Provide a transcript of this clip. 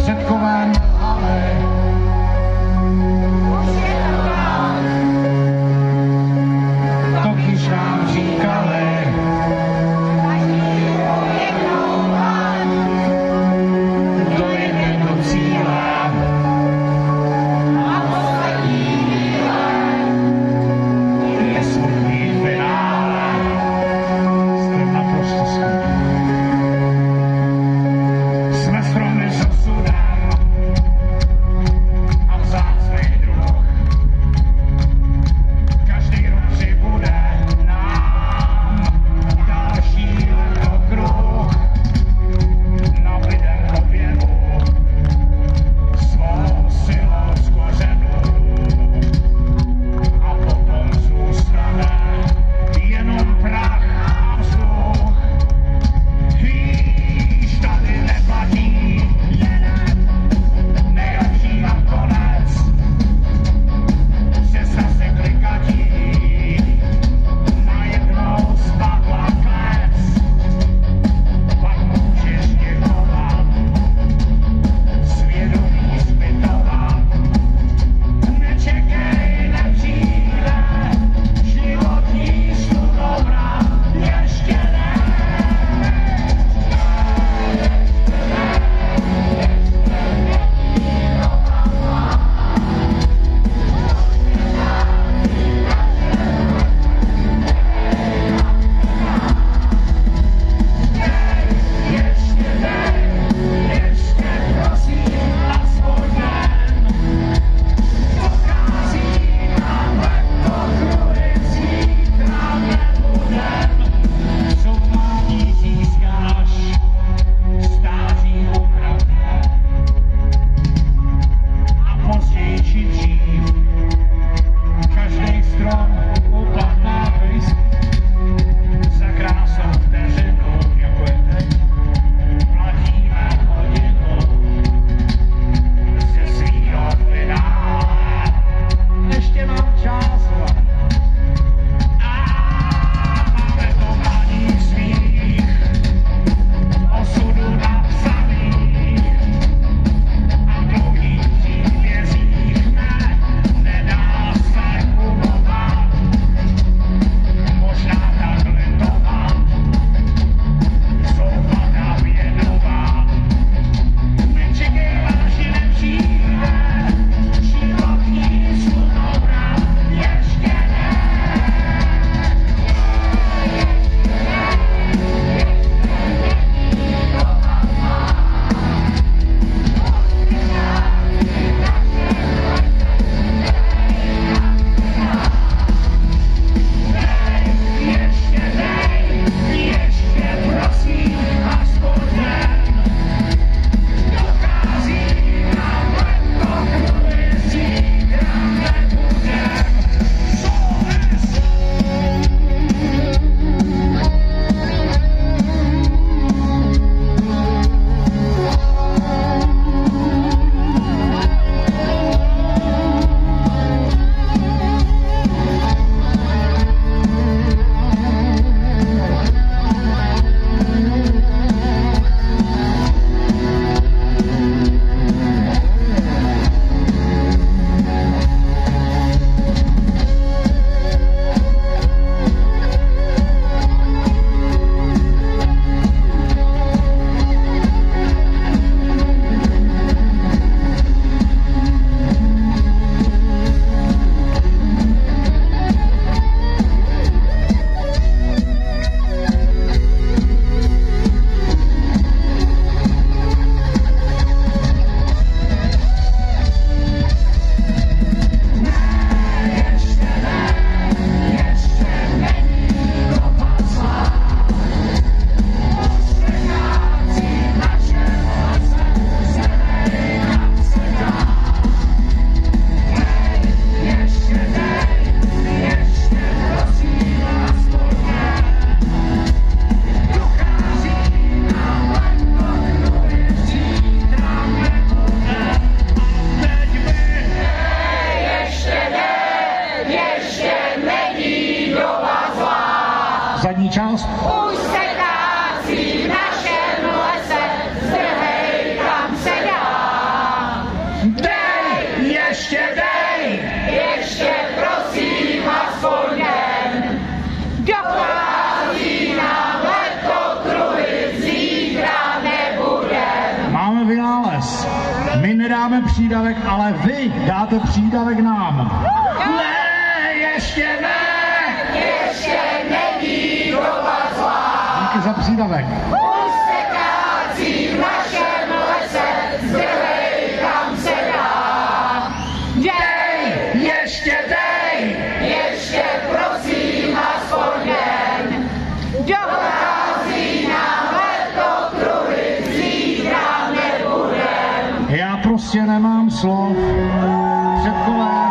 zprostředkování, ale to když nám říkali, dojede do cíle a poslední chvíle je smutný finále. Jste naprosto skvělí. Jsme stromy s osudem, vynález. My nedáme přídavek, ale vy dáte přídavek nám. Ne, ještě ne! Ještě není doba zlá. Díky za přídavek. Už se kácí v našem lese, zdrhej kam se dá. Dej, Ještě dej! ještě prosím aspoň den. Dochází nám letokruhy, zítra nebudem. Já prostě nemám slov. Předkové